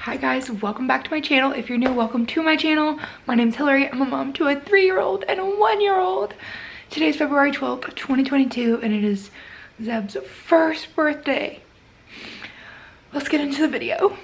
Hi guys, welcome back to my channel. If you're new, welcome to my channel. My name's Hillary. I'm a mom to a 3-year-old and a 1-year-old. Today is February 12th, 2022, and it is Zeb's first birthday. Let's get into the video.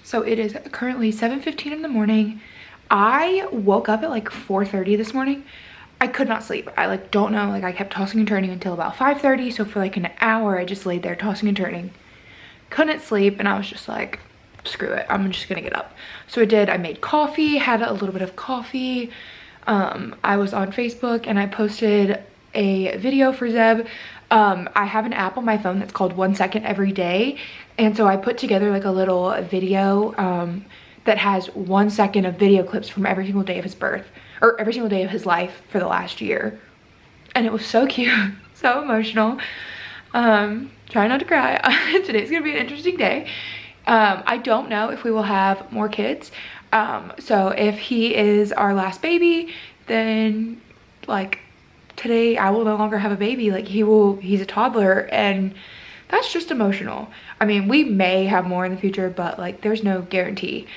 So it is currently 7:15 in the morning. I woke up at like 4:30 this morning. I could not sleep. I don't know, I kept tossing and turning until about 5:30. So for like an hour, I just laid there tossing and turning. Couldn't sleep, and I was just like, screw it, I'm just gonna get up. So I did. I made coffee, had a little bit of coffee. I was on Facebook and I posted a video for Zeb. I have an app on my phone that's called 1 Second Every Day, and so I put together like a little video that has 1 second of video clips from every single day of his birth, or every single day of his life for the last year, and it was so cute. So emotional. Try not to cry. Today's gonna be an interesting day. I don't know if we will have more kids, so if he is our last baby, then like today I will no longer have a baby. He's a toddler, and that's just emotional. I mean, we may have more in the future, but like there's no guarantee.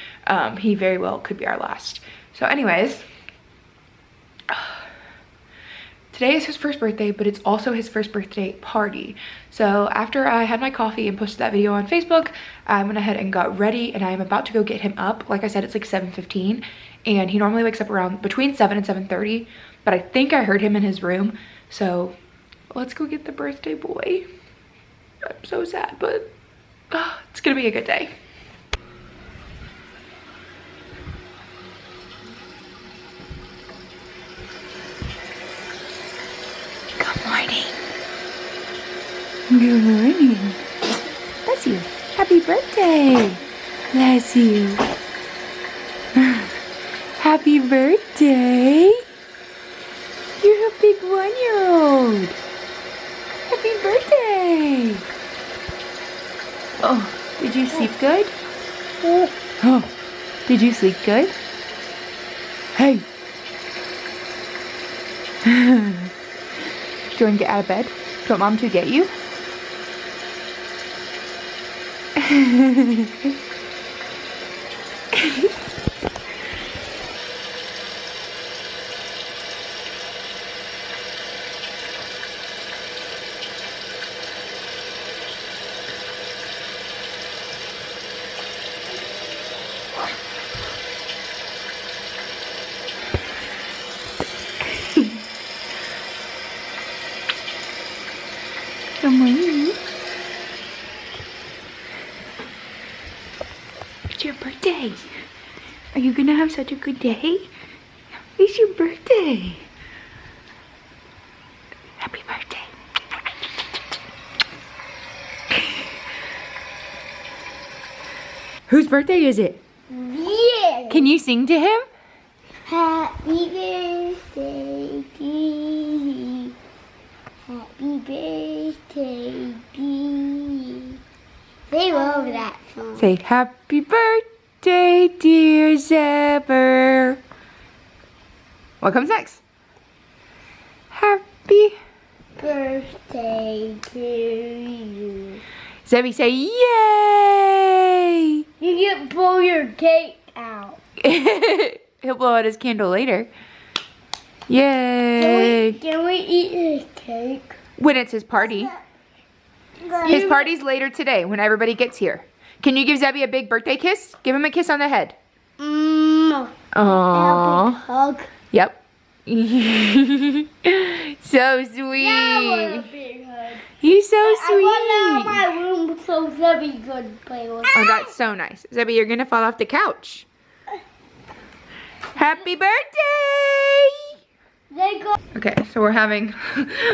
He very well could be our last. So anyways, today is his first birthday, but it's also his first birthday party. So after I had my coffee and posted that video on Facebook, I went ahead and got ready, and I'm about to go get him up. Like I said, it's like 7:15, and he normally wakes up around between 7 and 7:30, but I think I heard him in his room. So let's go get the birthday boy. I'm so sad, but it's gonna be a good day. Good morning. Good morning. Bless you. Happy birthday. Bless you. Happy birthday. You're a big 1-year-old. Happy birthday. Oh, did you sleep good? Oh, did you sleep good? Hey. Do you want to get out of bed? Do you want Mom to get you? Good morning. It's your birthday. Are you gonna have such a good day? It's your birthday. Happy birthday. Whose birthday is it? Yeah. Can you sing to him? Happy birthday to you. Happy birthday to you. They love that song. Say happy birthday, dear Zebber. What comes next? Happy Birthday to you. Zebby, say yay! You can blow your cake out. He'll blow out his candle later. Yay! Can we eat his cake? When it's his party. His party's later today when everybody gets here. Can you give Zebby a big birthday kiss? Give him a kiss on the head. Aww. Aww. Hug. Yep. So sweet. Yeah, I want a big hug. He's so I sweet. want out of my room so Zebby could play with. Oh, that's so nice. Zebby, you're gonna fall off the couch. Happy birthday! They go. Okay, so we're having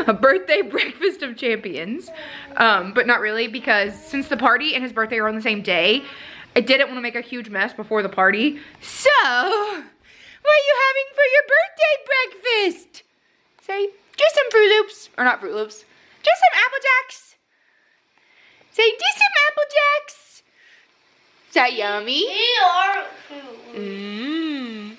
a birthday breakfast of champions, but not really, because since the party and his birthday are on the same day, I didn't want to make a huge mess before the party. So, what are you having for your birthday breakfast? Say, just some Fruit Loops, or not Fruit Loops, just some Apple Jacks. Say, just some Apple Jacks. Is that yummy? Mmm.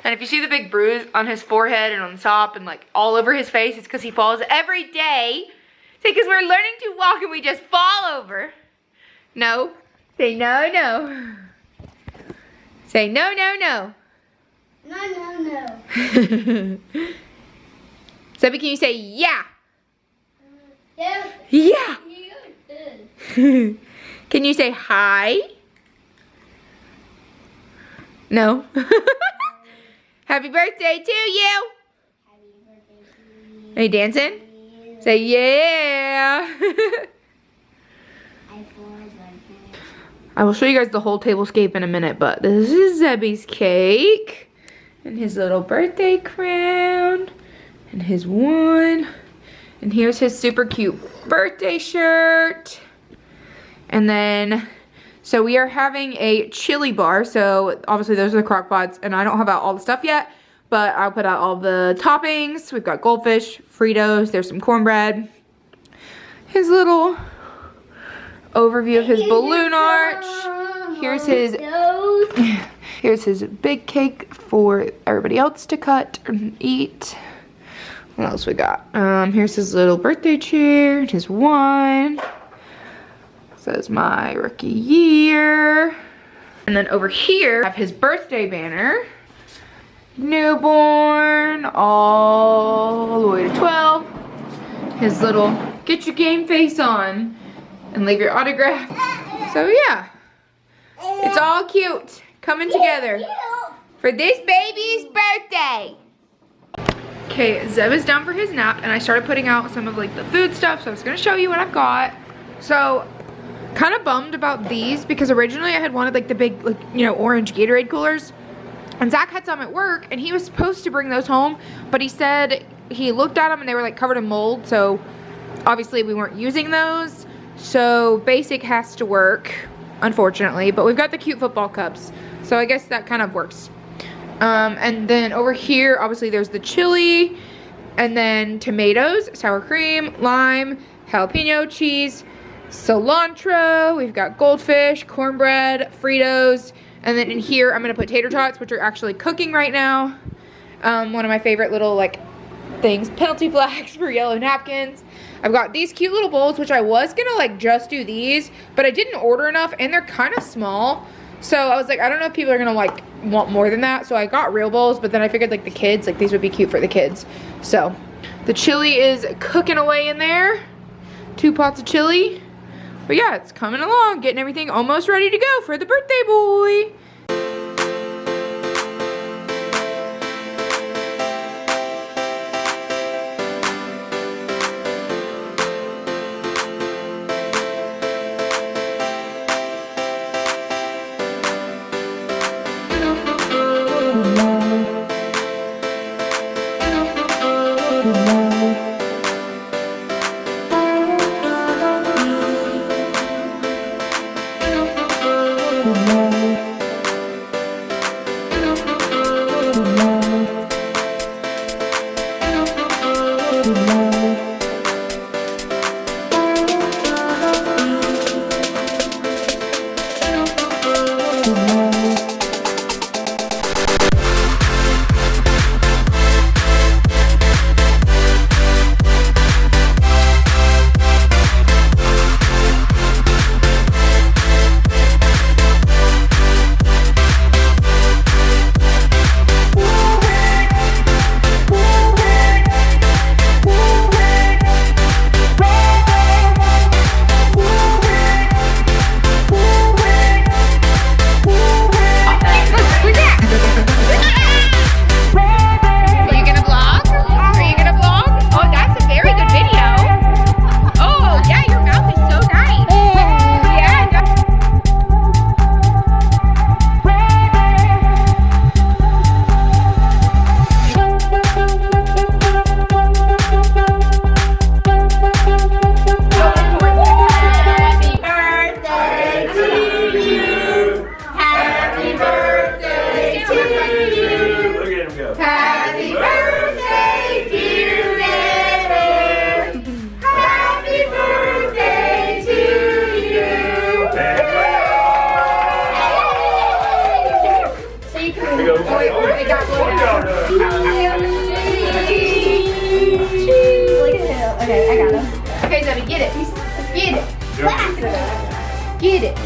And if you see the big bruise on his forehead and on the top and like all over his face, it's because he falls every day. Say, because we're learning to walk and we just fall over. No. Say no, no. Say no, no, no. No, no, no. Zebby, can you say yeah? Yeah. Yeah. Can you say hi? No. Happy birthday to you. Happy birthday to you. Are you dancing? Say yeah. I will show you guys the whole tablescape in a minute, but this is Zebby's cake. And his little birthday crown. And his one. And here's his super cute birthday shirt. And then, so we are having a chili bar. So obviously those are the crock pots. And I don't have out all the stuff yet, but I'll put out all the toppings. We've got goldfish, Fritos, there's some cornbread. His little overview of his balloon arch. Here's his big cake for everybody else to cut and eat. What else we got? Here's his little birthday chair, his wine. Says my rookie year. And then over here, I have his birthday banner. Newborn, all the way to 12. His little get your game face on and leave your autograph. So yeah, it's all cute coming together for this baby's birthday. Okay, Zeb is down for his nap and I started putting out some of like the food stuff, so I was gonna show you what I've got. So, kind of bummed about these because originally I had wanted like the big, like, you know, orange Gatorade coolers. And Zach had some at work and he was supposed to bring those home, but he said he looked at them and they were like covered in mold, so obviously we weren't using those. So basic has to work, unfortunately, but we've got the cute football cups, so I guess that kind of works. And then over here, obviously there's the chili, and then tomatoes, sour cream, lime, jalapeno, cheese, cilantro, we've got goldfish, cornbread, Fritos, and then in here I'm gonna put tater tots, which are actually cooking right now. One of my favorite little like things, penalty flags for yellow napkins. I've got these cute little bowls, which I was gonna like just do these, but I didn't order enough and they're kind of small. So I was like, I don't know if people are gonna like want more than that. So I got real bowls, but then I figured like the kids, like these would be cute for the kids. So the chili is cooking away in there. 2 pots of chili. But yeah, it's coming along, getting everything almost ready to go for the birthday boy. Okay, Zebby, get it. Get it. Get it.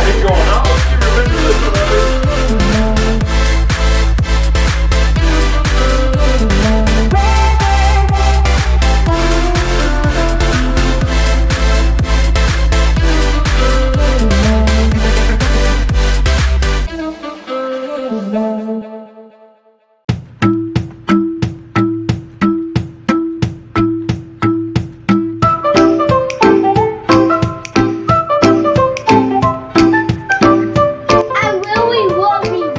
Keep going out. I really love you.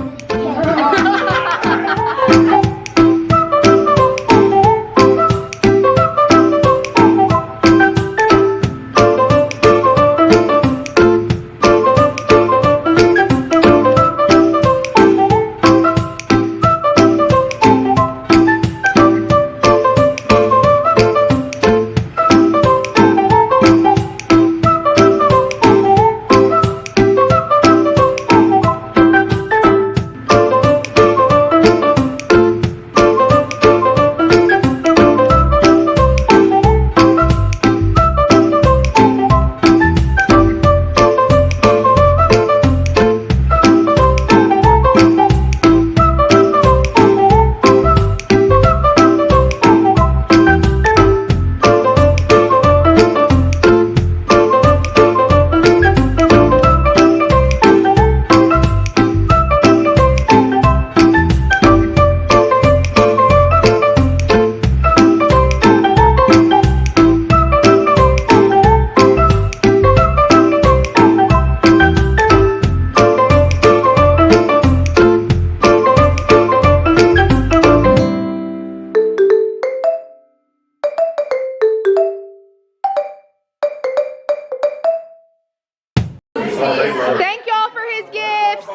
Thank y'all for his gifts.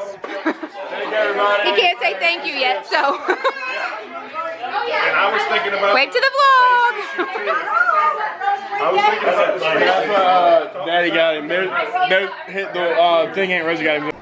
He can't say thank you yet, so. And I was thinking about. Wave to the vlog. I was thinking about. Daddy got him. No, hit the thing ain't Rosie got him.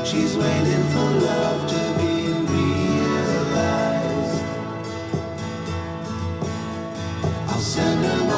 She's waiting for love to be realized. I'll send her